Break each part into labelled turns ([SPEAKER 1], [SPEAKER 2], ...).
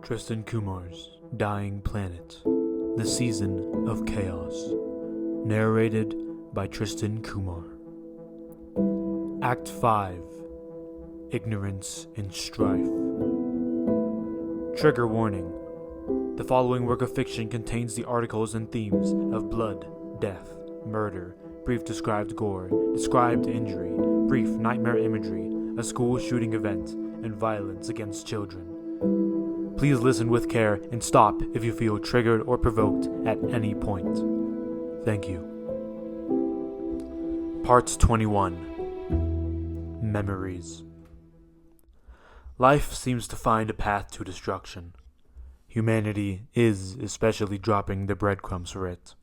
[SPEAKER 1] Tristan Kumar's Dying Planet, The Season of Chaos. Narrated by Tristan Kumar. Act 5. Ignorance and Strife. Trigger warning. The following work of fiction contains the articles and themes of blood, death, murder, brief described gore, described injury, brief nightmare imagery, a school shooting event, and violence against children. Please listen with care and stop if you feel triggered or provoked at any point. Thank you. Part 21. Memories. Life seems to find a path to destruction. Humanity is especially dropping the breadcrumbs for it.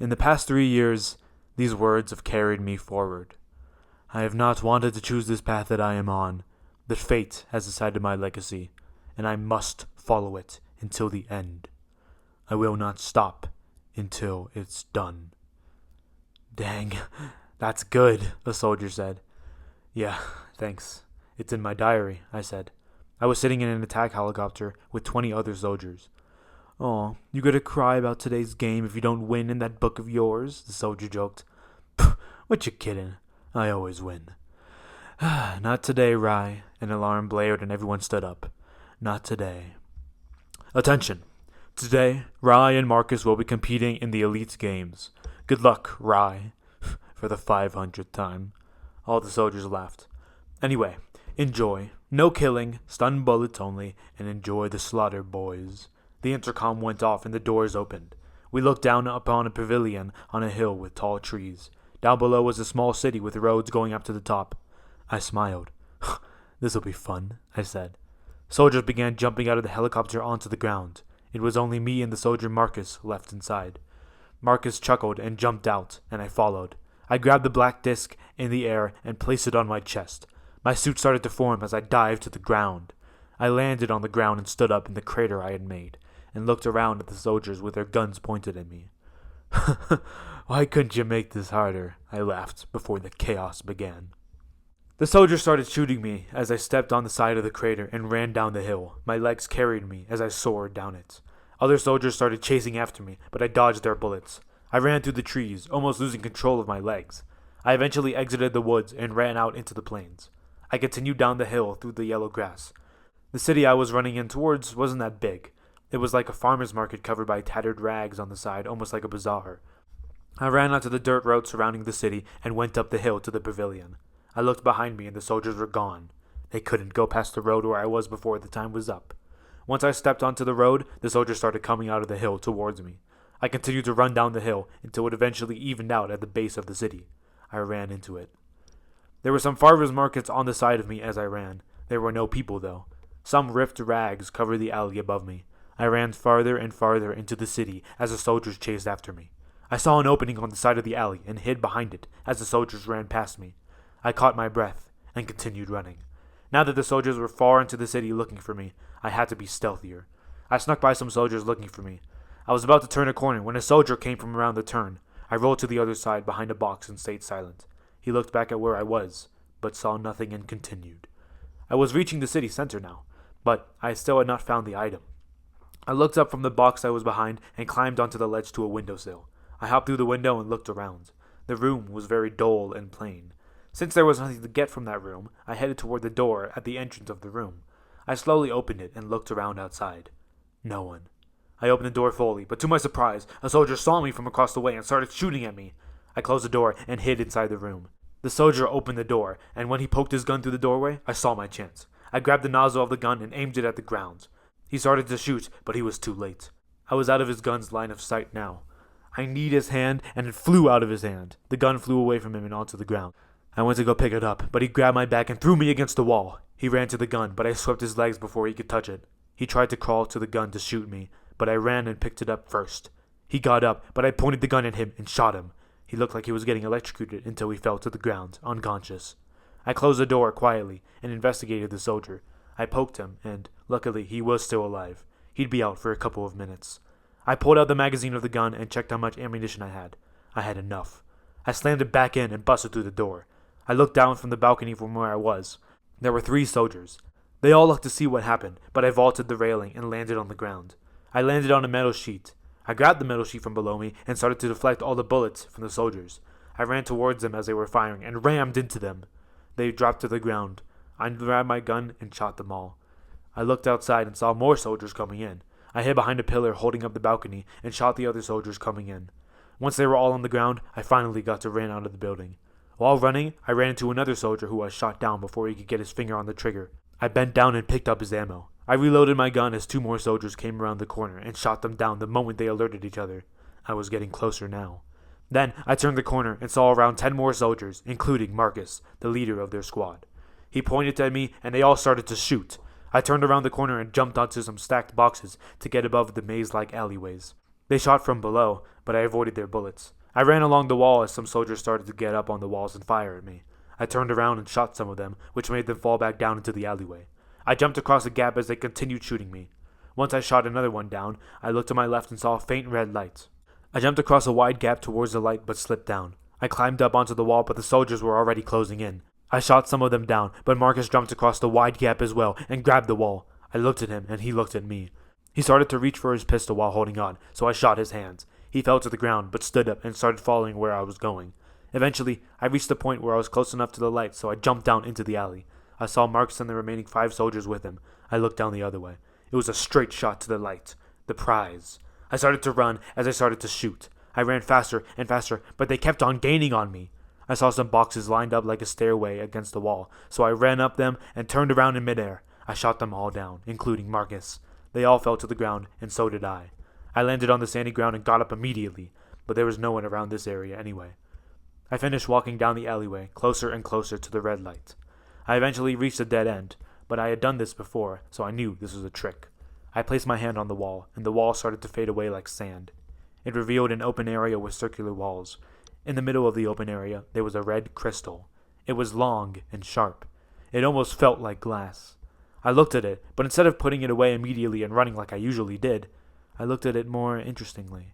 [SPEAKER 1] In the past 3 years, these words have carried me forward. I have not wanted to choose this path that I am on, but fate has decided my legacy, and I must follow it until the end. I will not stop until it's done. Dang, that's good, a soldier said. Yeah, thanks. It's in my diary, I said. I was sitting in an attack helicopter with 20 other soldiers. "Aw, you gonna cry about today's game if you don't win in that book of yours?" the soldier joked. "What you kidding? I always win." "Not today, Rye." An alarm blared and everyone stood up. "Not today." "Attention! Today, Rye and Marcus will be competing in the Elite Games. Good luck, Rye." For the 500th time. All the soldiers laughed. "Anyway, enjoy. No killing, stun bullets only, and enjoy the slaughter, boys." The intercom went off and the doors opened. We looked down upon a pavilion on a hill with tall trees. Down below was a small city with roads going up to the top. I smiled. "This'll be fun," I said. Soldiers began jumping out of the helicopter onto the ground. It was only me and the soldier Marcus left inside. Marcus chuckled and jumped out, and I followed. I grabbed the black disc in the air and placed it on my chest. My suit started to form as I dived to the ground. I landed on the ground and stood up in the crater I had made, and looked around at the soldiers with their guns pointed at me. "Why couldn't you make this harder?" I laughed before the chaos began. The soldiers started shooting me as I stepped on the side of the crater and ran down the hill. My legs carried me as I soared down it. Other soldiers started chasing after me, but I dodged their bullets. I ran through the trees, almost losing control of my legs. I eventually exited the woods and ran out into the plains. I continued down the hill through the yellow grass. The city I was running in towards wasn't that big. It was like a farmer's market covered by tattered rags on the side, almost like a bazaar. I ran onto the dirt road surrounding the city and went up the hill to the pavilion. I looked behind me and the soldiers were gone. They couldn't go past the road where I was before the time was up. Once I stepped onto the road, the soldiers started coming out of the hill towards me. I continued to run down the hill until it eventually evened out at the base of the city. I ran into it. There were some farmers' markets on the side of me as I ran. There were no people, though. Some ripped rags covered the alley above me. I ran farther and farther into the city as the soldiers chased after me. I saw an opening on the side of the alley and hid behind it as the soldiers ran past me. I caught my breath and continued running. Now that the soldiers were far into the city looking for me, I had to be stealthier. I snuck by some soldiers looking for me. I was about to turn a corner when a soldier came from around the turn. I rolled to the other side behind a box and stayed silent. He looked back at where I was, but saw nothing and continued. I was reaching the city center now, but I still had not found the item. I looked up from the box I was behind and climbed onto the ledge to a windowsill. I hopped through the window and looked around. The room was very dull and plain. Since there was nothing to get from that room, I headed toward the door at the entrance of the room. I slowly opened it and looked around outside. No one. I opened the door fully, but to my surprise, a soldier saw me from across the way and started shooting at me. I closed the door and hid inside the room. The soldier opened the door, and when he poked his gun through the doorway, I saw my chance. I grabbed the nozzle of the gun and aimed it at the ground. He started to shoot, but he was too late. I was out of his gun's line of sight now. I kneed his hand, and it flew out of his hand. The gun flew away from him and onto the ground. I went to go pick it up, but he grabbed my back and threw me against the wall. He ran to the gun, but I swept his legs before he could touch it. He tried to crawl to the gun to shoot me, but I ran and picked it up first. He got up, but I pointed the gun at him and shot him. He looked like he was getting electrocuted until he fell to the ground, unconscious. I closed the door quietly and investigated the soldier. I poked him, and, luckily, he was still alive. He'd be out for a couple of minutes. I pulled out the magazine of the gun and checked how much ammunition I had. I had enough. I slammed it back in and busted through the door. I looked down from the balcony from where I was. There were 3 soldiers. They all looked to see what happened, but I vaulted the railing and landed on the ground. I landed on a metal sheet. I grabbed the metal sheet from below me and started to deflect all the bullets from the soldiers. I ran towards them as they were firing and rammed into them. They dropped to the ground. I grabbed my gun and shot them all. I looked outside and saw more soldiers coming in. I hid behind a pillar holding up the balcony and shot the other soldiers coming in. Once they were all on the ground, I finally got to run out of the building. While running, I ran into another soldier who was shot down before he could get his finger on the trigger. I bent down and picked up his ammo. I reloaded my gun as 2 more soldiers came around the corner and shot them down the moment they alerted each other. I was getting closer now. Then I turned the corner and saw around 10 more soldiers, including Marcus, the leader of their squad. He pointed at me and they all started to shoot. I turned around the corner and jumped onto some stacked boxes to get above the maze-like alleyways. They shot from below, but I avoided their bullets. I ran along the wall as some soldiers started to get up on the walls and fire at me. I turned around and shot some of them, which made them fall back down into the alleyway. I jumped across a gap as they continued shooting me. Once I shot another one down, I looked to my left and saw a faint red light. I jumped across a wide gap towards the light but slipped down. I climbed up onto the wall, but the soldiers were already closing in. I shot some of them down, but Marcus jumped across the wide gap as well and grabbed the wall. I looked at him and he looked at me. He started to reach for his pistol while holding on, so I shot his hands. He fell to the ground but stood up and started following where I was going. Eventually, I reached the point where I was close enough to the light, so I jumped down into the alley. I saw Marcus and the remaining 5 soldiers with him. I looked down the other way. It was a straight shot to the light. The prize. I started to run as I started to shoot. I ran faster and faster, but they kept on gaining on me. I saw some boxes lined up like a stairway against the wall, so I ran up them and turned around in midair. I shot them all down, including Marcus. They all fell to the ground, and so did I. I landed on the sandy ground and got up immediately, but there was no one around this area anyway. I finished walking down the alleyway, closer and closer to the red light. I eventually reached a dead end, but I had done this before, so I knew this was a trick. I placed my hand on the wall, and the wall started to fade away like sand. It revealed an open area with circular walls. In the middle of the open area, there was a red crystal. It was long and sharp. It almost felt like glass. I looked at it, but instead of putting it away immediately and running like I usually did, I looked at it more interestingly.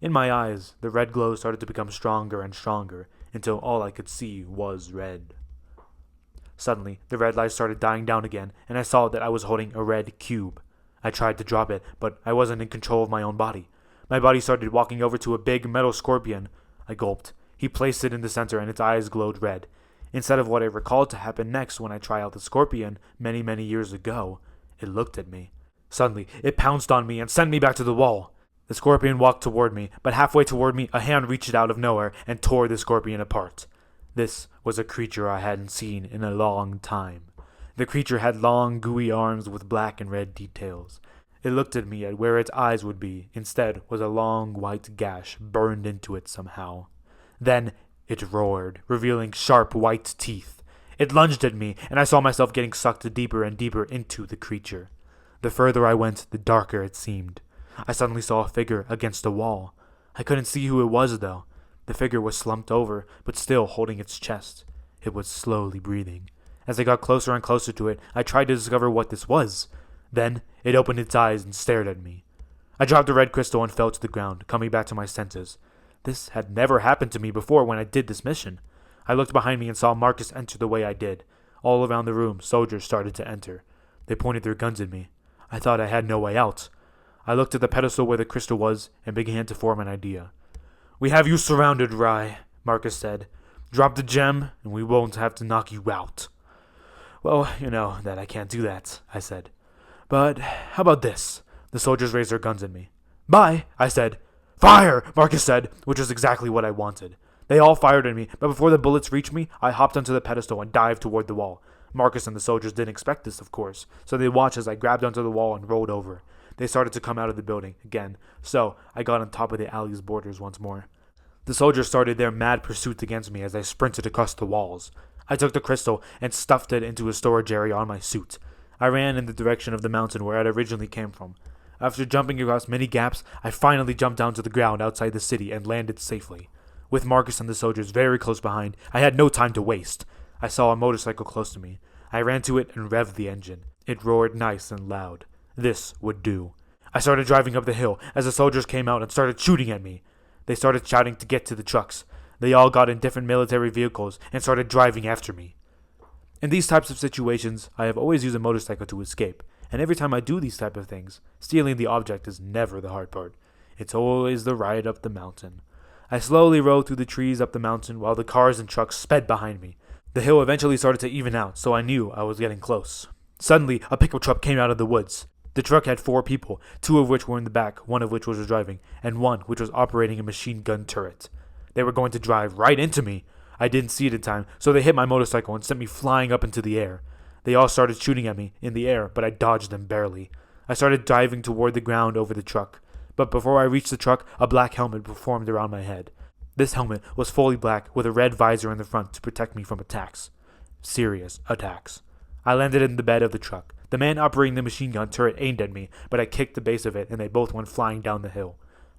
[SPEAKER 1] In my eyes, the red glow started to become stronger and stronger, until all I could see was red. Suddenly, the red light started dying down again, and I saw that I was holding a red cube. I tried to drop it, but I wasn't in control of my own body. My body started walking over to a big metal scorpion. I gulped. He placed it in the center, and its eyes glowed red. Instead of what I recalled to happen next when I tried out the scorpion many, many years ago, it looked at me. Suddenly, it pounced on me and sent me back to the wall. The scorpion walked toward me, but halfway toward me, a hand reached out of nowhere and tore the scorpion apart. This was a creature I hadn't seen in a long time. The creature had long, gooey arms with black and red details. It looked at me at where its eyes would be. Instead was a long white gash burned into it somehow. Then it roared, revealing sharp white teeth. It lunged at me, and I saw myself getting sucked deeper and deeper into the creature. The further I went, the darker it seemed. I suddenly saw a figure against a wall. I couldn't see who it was, though. The figure was slumped over, but still holding its chest. It was slowly breathing. As I got closer and closer to it, I tried to discover what this was. Then it opened its eyes and stared at me. I dropped the red crystal and fell to the ground, coming back to my senses. This had never happened to me before when I did this mission. I looked behind me and saw Marcus enter the way I did. All around the room, soldiers started to enter. They pointed their guns at me. I thought I had no way out. I looked at the pedestal where the crystal was and began to form an idea. "We have you surrounded, Rai," Marcus said. "Drop the gem and we won't have to knock you out." "Well, you know that I can't do that," I said. "But how about this?" The soldiers raised their guns at me. "Bye," I said. "Fire!" Marcus said, which was exactly what I wanted. They all fired at me, but before the bullets reached me, I hopped onto the pedestal and dived toward the wall. Marcus and the soldiers didn't expect this, of course, so they watched as I grabbed onto the wall and rolled over. They started to come out of the building again, so I got on top of the alley's borders once more. The soldiers started their mad pursuit against me as I sprinted across the walls. I took the crystal and stuffed it into a storage area on my suit. I ran in the direction of the mountain where I originally came from. After jumping across many gaps, I finally jumped down to the ground outside the city and landed safely. With Marcus and the soldiers very close behind, I had no time to waste. I saw a motorcycle close to me. I ran to it and revved the engine. It roared nice and loud. This would do. I started driving up the hill as the soldiers came out and started shooting at me. They started shouting to get to the trucks. They all got in different military vehicles and started driving after me. In these types of situations, I have always used a motorcycle to escape, and every time I do these type of things, stealing the object is never the hard part. It's always the ride up the mountain. I slowly rode through the trees up the mountain while the cars and trucks sped behind me. The hill eventually started to even out, so I knew I was getting close. Suddenly, a pickup truck came out of the woods. The truck had 4 people, 2 of which were in the back, 1 of which was driving, and 1 which was operating a machine gun turret. They were going to drive right into me. I didn't see it in time, so they hit my motorcycle and sent me flying up into the air. They all started shooting at me in the air, but I dodged them barely. I started diving toward the ground over the truck, but before I reached the truck, a black helmet formed around my head. This helmet was fully black with a red visor in the front to protect me from attacks. Serious attacks. I landed in the bed of the truck. The man operating the machine gun turret aimed at me, but I kicked the base of it and they both went flying down the hill.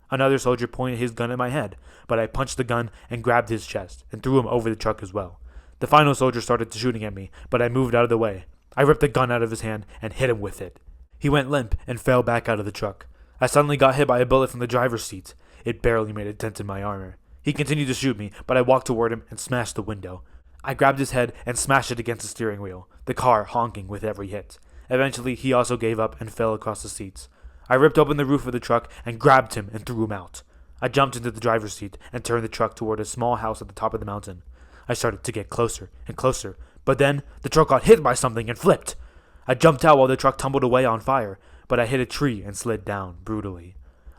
[SPEAKER 1] Another soldier pointed his gun at my head, but I punched the gun and grabbed his chest and threw him over the truck as well. The final soldier started shooting at me, but I moved out of the way. I ripped the gun out of his hand and hit him with it. He went limp and fell back out of the truck. I suddenly got hit by a bullet from the driver's seat. It barely made a dent in my armor. He continued to shoot me, but I walked toward him and smashed the window. I grabbed his head and smashed it against the steering wheel, the car honking with every hit. Eventually, he also gave up and fell across the seats. I ripped open the roof of the truck and grabbed him and threw him out. I jumped into the driver's seat and turned the truck toward a small house at the top of the mountain. I started to get closer and closer, but then the truck got hit by something and flipped. I jumped out while the truck tumbled away on fire, but I hit a tree and slid down brutally.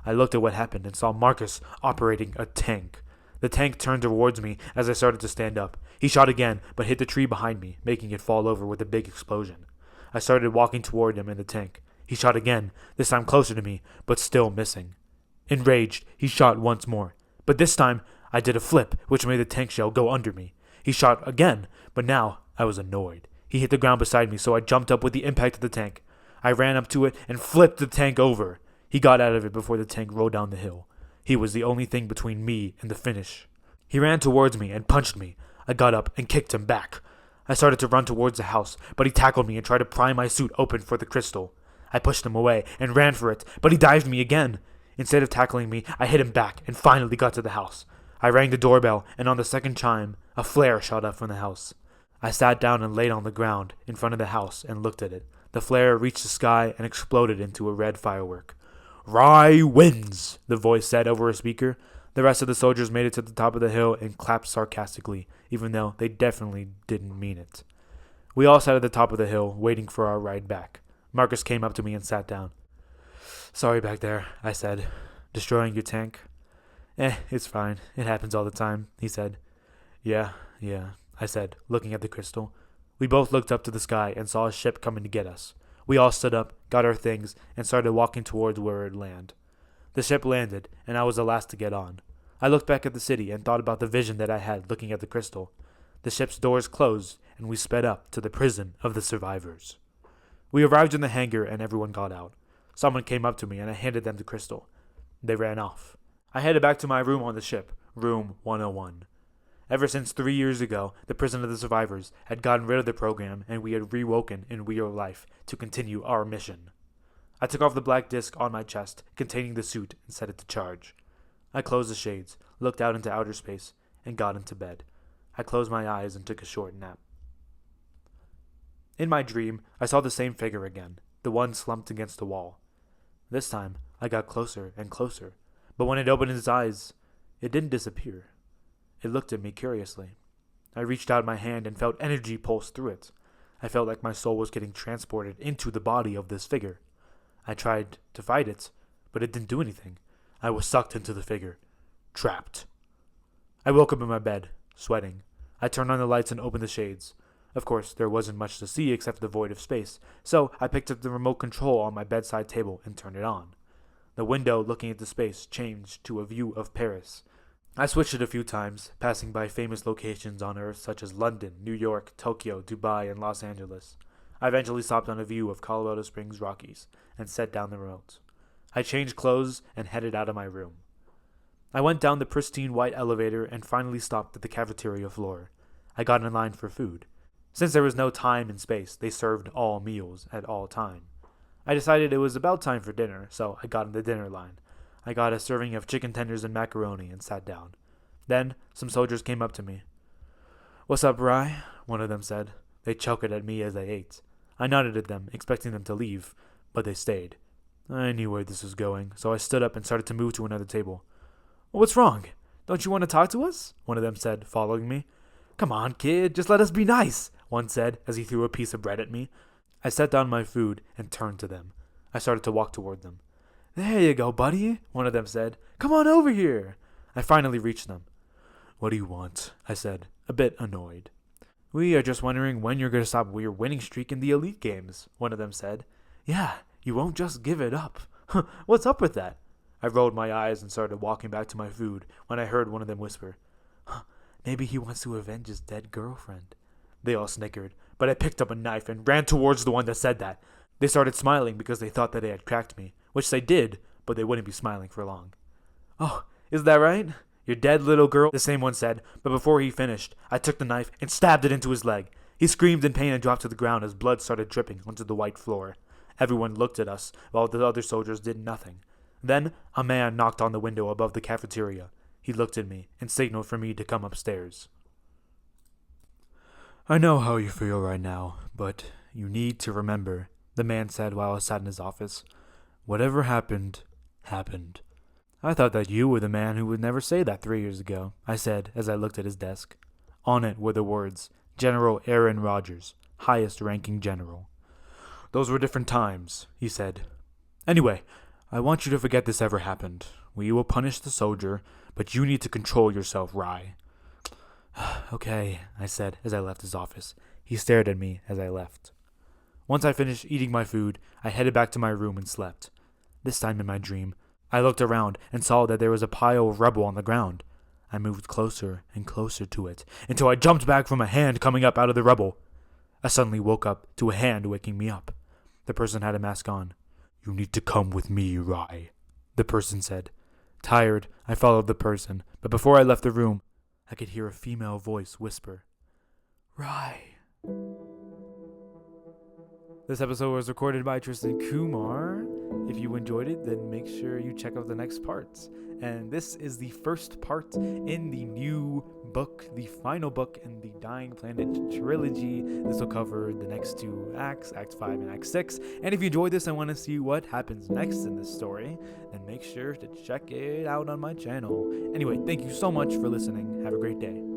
[SPEAKER 1] I looked at what happened and saw Marcus operating a tank. The tank turned towards me as I started to stand up. He shot again, but hit the tree behind me, making it fall over with a big explosion. I started walking toward him in the tank. He shot again, this time closer to me, but still missing. Enraged, he shot once more, but this time I did a flip, which made the tank shell go under me. He shot again, but now I was annoyed. He hit the ground beside me, so I jumped up with the impact of the tank. I ran up to it and flipped the tank over. He got out of it before the tank rolled down the hill. He was the only thing between me and the finish. He ran towards me and punched me. I got up and kicked him back. I started to run towards the house, but he tackled me and tried to pry my suit open for the crystal. I pushed him away and ran for it, but he dived me again. Instead of tackling me, I hit him back and finally got to the house. I rang the doorbell, and on the second chime, a flare shot up from the house. I sat down and laid on the ground in front of the house and looked at it. The flare reached the sky and exploded into a red firework. "Rye wins," the voice said over a speaker. The rest of the soldiers made it to the top of the hill and clapped sarcastically, even though they definitely didn't mean it. We all sat at the top of the hill, waiting for our ride back. Marcus came up to me and sat down. "Sorry back there," I said. "Destroying your tank?" It's fine. It happens all the time," he said. Yeah, I said, looking at the crystal. We both looked up to the sky and saw a ship coming to get us. We all stood up, got our things, and started walking towards where it would land. The ship landed, and I was the last to get on. I looked back at the city and thought about the vision that I had looking at the crystal. The ship's doors closed, and we sped up to the prison of the survivors. We arrived in the hangar, and everyone got out. Someone came up to me, and I handed them the crystal. They ran off. I headed back to my room on the ship, room 101. Ever since 3 years ago, the Prison of the Survivors had gotten rid of the program, and we had rewoken in real life to continue our mission. I took off the black disc on my chest, containing the suit, and set it to charge. I closed the shades, looked out into outer space, and got into bed. I closed my eyes and took a short nap. In my dream, I saw the same figure again, the one slumped against the wall. This time, I got closer and closer, but when it opened its eyes, it didn't disappear. It looked at me curiously. I reached out my hand and felt energy pulse through it. I felt like my soul was getting transported into the body of this figure. I tried to fight it, but it didn't do anything. I was sucked into the figure. Trapped. I woke up in my bed, sweating. I turned on the lights and opened the shades. Of course, there wasn't much to see except the void of space, so I picked up the remote control on my bedside table and turned it on. The window looking at the space changed to a view of Paris. I switched it a few times, passing by famous locations on Earth such as London, New York, Tokyo, Dubai, and Los Angeles. I eventually stopped on a view of Colorado Springs Rockies and set down the remote. I changed clothes and headed out of my room. I went down the pristine white elevator and finally stopped at the cafeteria floor. I got in line for food. Since there was no time and space, they served all meals at all time. I decided it was about time for dinner, so I got in the dinner line. I got a serving of chicken tenders and macaroni and sat down. Then, some soldiers came up to me. "What's up, Rye?" one of them said. They chuckled at me as I ate. I nodded at them, expecting them to leave, but they stayed. I knew where this was going, so I stood up and started to move to another table. What's wrong? Don't you want to talk to us? One of them said, following me. Come on, kid, just let us be nice, one said as he threw a piece of bread at me. I set down my food and turned to them. I started to walk toward them. There you go, buddy, one of them said. Come on over here. I finally reached them. What do you want? I said, a bit annoyed. We are just wondering when you're going to stop your winning streak in the elite games, one of them said. Yeah, you won't just give it up. What's up with that? I rolled my eyes and started walking back to my food when I heard one of them whisper, Maybe he wants to avenge his dead girlfriend. They all snickered, but I picked up a knife and ran towards the one that said that. They started smiling because they thought that they had cracked me, which they did, but they wouldn't be smiling for long. Oh, is that right? Your dead little girl, the same one said, but before he finished, I took the knife and stabbed it into his leg. He screamed in pain and dropped to the ground as blood started dripping onto the white floor. Everyone looked at us, while the other soldiers did nothing. Then, a man knocked on the window above the cafeteria. He looked at me and signaled for me to come upstairs. I know how you feel right now, but you need to remember, the man said while I sat in his office. Whatever happened, happened. I thought that you were the man who would never say that 3 years ago, I said as I looked at his desk. On it were the words, General Aaron Rodgers, highest-ranking general. Those were different times, he said. Anyway, I want you to forget this ever happened. We will punish the soldier, but you need to control yourself, Rai. Okay, I said as I left his office. He stared at me as I left. Once I finished eating my food, I headed back to my room and slept. This time in my dream, I looked around and saw that there was a pile of rubble on the ground. I moved closer and closer to it until I jumped back from a hand coming up out of the rubble. I suddenly woke up to a hand waking me up. The person had a mask on. You need to come with me, Rai, the person said. Tired, I followed the person, but before I left the room, I could hear a female voice whisper, Rai. This episode was recorded by Tristan Kumar. If you enjoyed it, then make sure you check out the next parts. And this is the first part in the new book, the final book in the Dying Planet trilogy. This will cover the next two acts, Act 5 and Act 6. And if you enjoyed this and want to see what happens next in this story, then make sure to check it out on my channel. Anyway, thank you so much for listening. Have a great day.